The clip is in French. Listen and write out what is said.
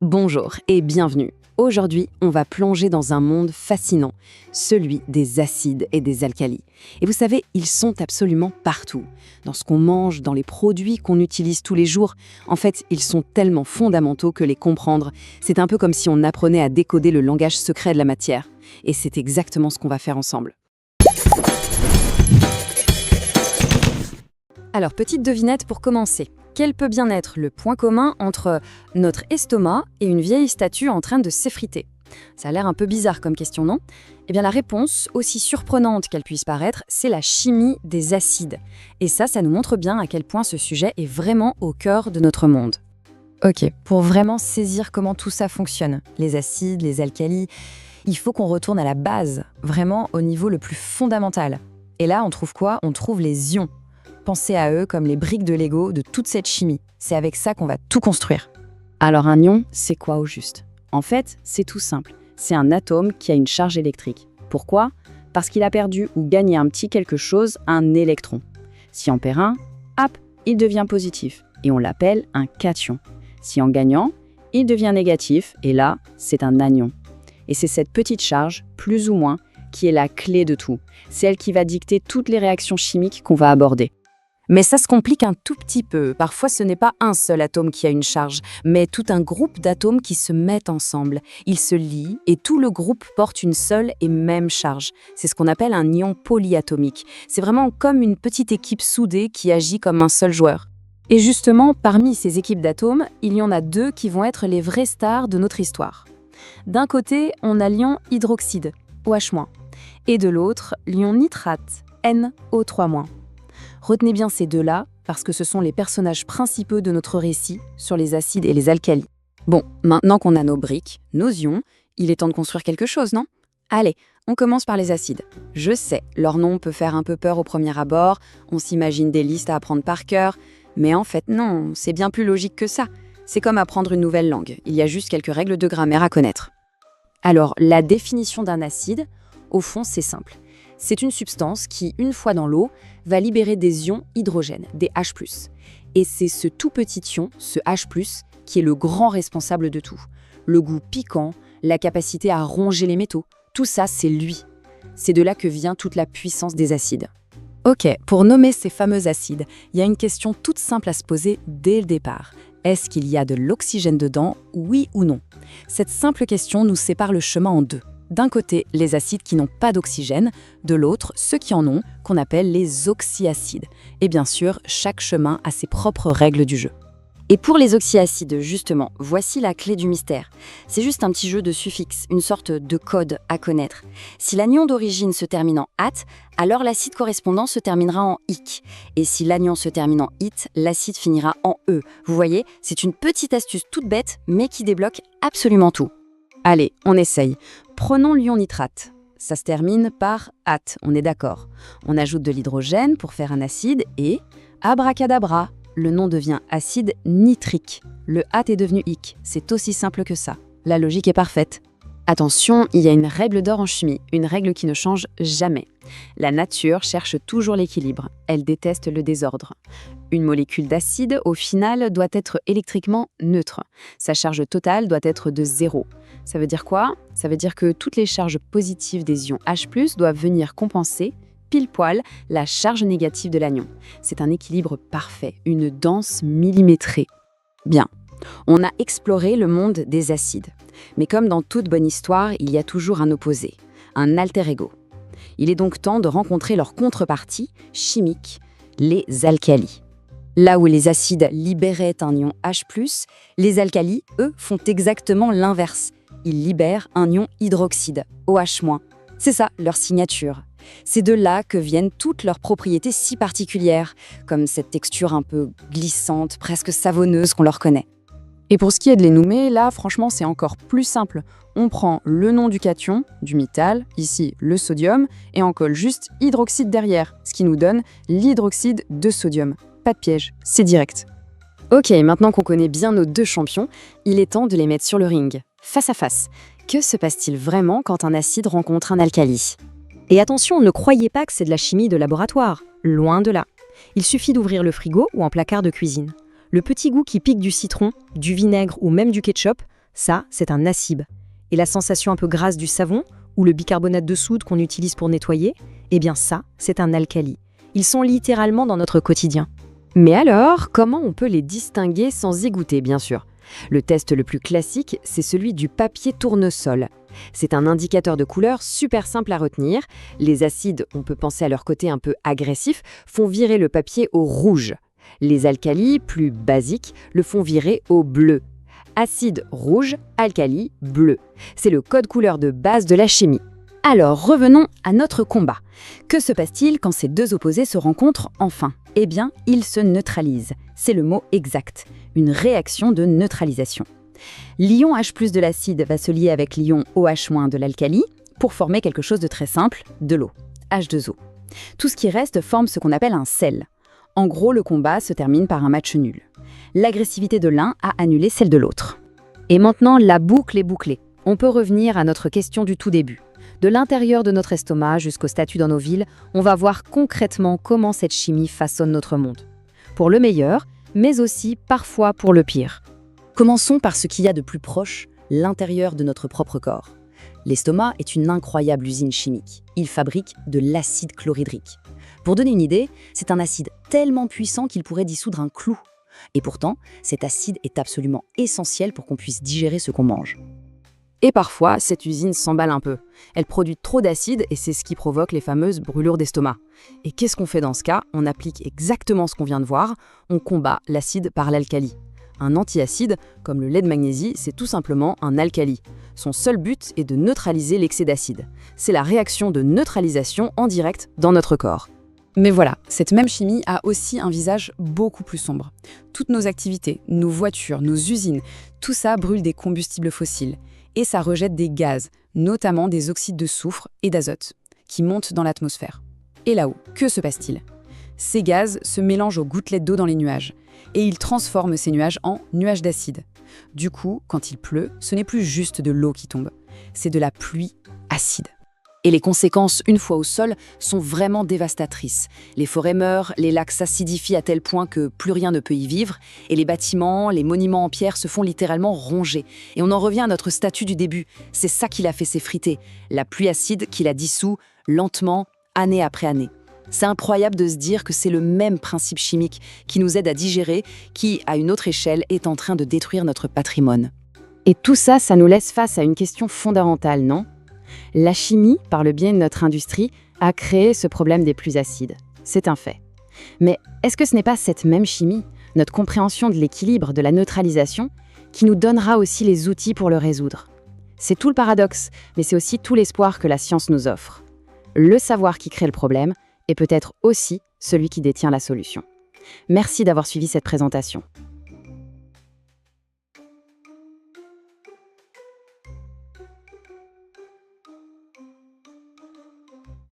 Bonjour et bienvenue. Aujourd'hui, on va plonger dans un monde fascinant, celui des acides et des alcalis. Et vous savez, ils sont absolument partout. Dans ce qu'on mange, dans les produits qu'on utilise tous les jours. En fait, ils sont tellement fondamentaux que les comprendre, c'est un peu comme si on apprenait à décoder le langage secret de la matière. Et c'est exactement ce qu'on va faire ensemble. Alors, petite devinette pour commencer. Quel peut bien être le point commun entre notre estomac et une vieille statue en train de s'effriter? Ça a l'air un peu bizarre comme question, non? Eh bien la réponse, aussi surprenante qu'elle puisse paraître, c'est la chimie des acides. Et ça nous montre bien à quel point ce sujet est vraiment au cœur de notre monde. Ok, pour vraiment saisir comment tout ça fonctionne, les acides, les alcalis, il faut qu'on retourne à la base, vraiment au niveau le plus fondamental. Et là, on trouve quoi? On trouve les ions. Pensez à eux comme les briques de Lego de toute cette chimie. C'est avec ça qu'on va tout construire. Alors un ion, c'est quoi au juste? En fait, c'est tout simple. C'est un atome qui a une charge électrique. Pourquoi? Parce qu'il a perdu ou gagné un petit quelque chose, un électron. Si on perd un, hop, il devient positif et on l'appelle un cation. Si en gagnant, il devient négatif et là, c'est un anion. Et c'est cette petite charge, plus ou moins, qui est la clé de tout. C'est elle qui va dicter toutes les réactions chimiques qu'on va aborder. Mais ça se complique un tout petit peu. Parfois, ce n'est pas un seul atome qui a une charge, mais tout un groupe d'atomes qui se mettent ensemble. Ils se lient et tout le groupe porte une seule et même charge. C'est ce qu'on appelle un ion polyatomique. C'est vraiment comme une petite équipe soudée qui agit comme un seul joueur. Et justement, parmi ces équipes d'atomes, il y en a deux qui vont être les vraies stars de notre histoire. D'un côté, on a l'ion hydroxyde, OH-, et de l'autre, l'ion nitrate, NO3-. Retenez bien ces deux-là, parce que ce sont les personnages principaux de notre récit sur les acides et les alcalis. Bon, maintenant qu'on a nos briques, nos ions, il est temps de construire quelque chose, non? Allez, on commence par les acides. Je sais, leur nom peut faire un peu peur au premier abord, on s'imagine des listes à apprendre par cœur, mais en fait non, c'est bien plus logique que ça. C'est comme apprendre une nouvelle langue, il y a juste quelques règles de grammaire à connaître. Alors, la définition d'un acide, au fond, c'est simple. C'est une substance qui, une fois dans l'eau, va libérer des ions hydrogène, des H+. Et c'est ce tout petit ion, ce H+, qui est le grand responsable de tout. Le goût piquant, la capacité à ronger les métaux, tout ça, c'est lui. C'est de là que vient toute la puissance des acides. Ok, pour nommer ces fameux acides, il y a une question toute simple à se poser dès le départ. Est-ce qu'il y a de l'oxygène dedans, oui ou non? Cette simple question nous sépare le chemin en deux. D'un côté, les acides qui n'ont pas d'oxygène, de l'autre, ceux qui en ont, qu'on appelle les oxyacides. Et bien sûr, chaque chemin a ses propres règles du jeu. Et pour les oxyacides, justement, voici la clé du mystère. C'est juste un petit jeu de suffixes, une sorte de code à connaître. Si l'anion d'origine se termine en -ate, alors l'acide correspondant se terminera en -ic. Et si l'anion se termine en -ite, l'acide finira en -e. Vous voyez, c'est une petite astuce toute bête, mais qui débloque absolument tout. Allez, on essaye. Prenons l'ion nitrate. Ça se termine par -ate, on est d'accord. On ajoute de l'hydrogène pour faire un acide et, abracadabra, le nom devient acide nitrique. Le ate est devenu -ic. C'est aussi simple que ça. La logique est parfaite. Attention, il y a une règle d'or en chimie, une règle qui ne change jamais. La nature cherche toujours l'équilibre. Elle déteste le désordre. Une molécule d'acide, au final, doit être électriquement neutre. Sa charge totale doit être de 0. Ça veut dire quoi? Ça veut dire que toutes les charges positives des ions H+, doivent venir compenser, pile poil, la charge négative de l'anion. C'est un équilibre parfait, une danse millimétrée. Bien, on a exploré le monde des acides. Mais comme dans toute bonne histoire, il y a toujours un opposé, un alter ego. Il est donc temps de rencontrer leur contrepartie chimique, les alcalis. Là où les acides libéraient un ion H+, les alcalis, eux, font exactement l'inverse. Ils libèrent un ion hydroxyde, OH-. C'est ça, leur signature. C'est de là que viennent toutes leurs propriétés si particulières, comme cette texture un peu glissante, presque savonneuse qu'on leur connaît. Et pour ce qui est de les nommer, là, franchement, c'est encore plus simple. On prend le nom du cation, du métal, ici le sodium, et on colle juste hydroxyde derrière, ce qui nous donne l'hydroxyde de sodium. Pas de piège, c'est direct. Ok, maintenant qu'on connaît bien nos deux champions, il est temps de les mettre sur le ring, face à face. Que se passe-t-il vraiment quand un acide rencontre un alcali? Et attention, ne croyez pas que c'est de la chimie de laboratoire, loin de là. Il suffit d'ouvrir le frigo ou un placard de cuisine. Le petit goût qui pique du citron, du vinaigre ou même du ketchup, Ça, c'est un acide. Et la sensation un peu grasse du savon ou le bicarbonate de soude qu'on utilise pour nettoyer, eh bien ça, c'est un alcali. Ils sont littéralement dans notre quotidien. Mais alors, comment on peut les distinguer sans y goûter, bien sûr? Le test le plus classique, c'est celui du papier tournesol. C'est un indicateur de couleur super simple à retenir. Les acides, on peut penser à leur côté un peu agressif, font virer le papier au rouge. Les alcalis, plus basiques, le font virer au bleu. Acide rouge, alcali bleu. C'est le code couleur de base de la chimie. Alors revenons à notre combat. Que se passe-t-il quand ces deux opposés se rencontrent enfin? Eh bien, ils se neutralisent. C'est le mot exact. Une réaction de neutralisation. L'ion H+ de l'acide va se lier avec l'ion OH- de l'alcali pour former quelque chose de très simple, de l'eau, H2O. Tout ce qui reste forme ce qu'on appelle un sel. En gros, le combat se termine par un match nul. L'agressivité de l'un a annulé celle de l'autre. Et maintenant, la boucle est bouclée. On peut revenir à notre question du tout début. De l'intérieur de notre estomac jusqu'au statut dans nos villes, on va voir concrètement comment cette chimie façonne notre monde. Pour le meilleur, mais aussi parfois pour le pire. Commençons par ce qu'il y a de plus proche, l'intérieur de notre propre corps. L'estomac est une incroyable usine chimique. Il fabrique de l'acide chlorhydrique. Pour donner une idée, c'est un acide tellement puissant qu'il pourrait dissoudre un clou. Et pourtant, cet acide est absolument essentiel pour qu'on puisse digérer ce qu'on mange. Et parfois, cette usine s'emballe un peu. Elle produit trop d'acide et c'est ce qui provoque les fameuses brûlures d'estomac. Et qu'est-ce qu'on fait dans ce cas? On applique exactement ce qu'on vient de voir, on combat l'acide par l'alcali. Un antiacide, comme le lait de magnésie, c'est tout simplement un alcali. Son seul but est de neutraliser l'excès d'acide. C'est la réaction de neutralisation en direct dans notre corps. Mais voilà, cette même chimie a aussi un visage beaucoup plus sombre. Toutes nos activités, nos voitures, nos usines, tout ça brûle des combustibles fossiles. Et ça rejette des gaz, notamment des oxydes de soufre et d'azote, qui montent dans l'atmosphère. Et là-haut, que se passe-t-il? Ces gaz se mélangent aux gouttelettes d'eau dans les nuages, et ils transforment ces nuages en nuages d'acide. Du coup, quand il pleut, ce n'est plus juste de l'eau qui tombe, c'est de la pluie acide. Et les conséquences, une fois au sol, sont vraiment dévastatrices. Les forêts meurent, les lacs s'acidifient à tel point que plus rien ne peut y vivre, et les bâtiments, les monuments en pierre se font littéralement ronger. Et on en revient à notre statut du début, c'est ça qui l'a fait s'effriter, la pluie acide qui la dissout lentement, année après année. C'est incroyable de se dire que c'est le même principe chimique qui nous aide à digérer, qui, à une autre échelle, est en train de détruire notre patrimoine. Et tout ça, ça nous laisse face à une question fondamentale, non ? La chimie, par le biais de notre industrie, a créé ce problème des pluies acides. C'est un fait. Mais est-ce que ce n'est pas cette même chimie, notre compréhension de l'équilibre, de la neutralisation, qui nous donnera aussi les outils pour le résoudre? C'est tout le paradoxe, mais c'est aussi tout l'espoir que la science nous offre. Le savoir qui crée le problème est peut-être aussi celui qui détient la solution. Merci d'avoir suivi cette présentation.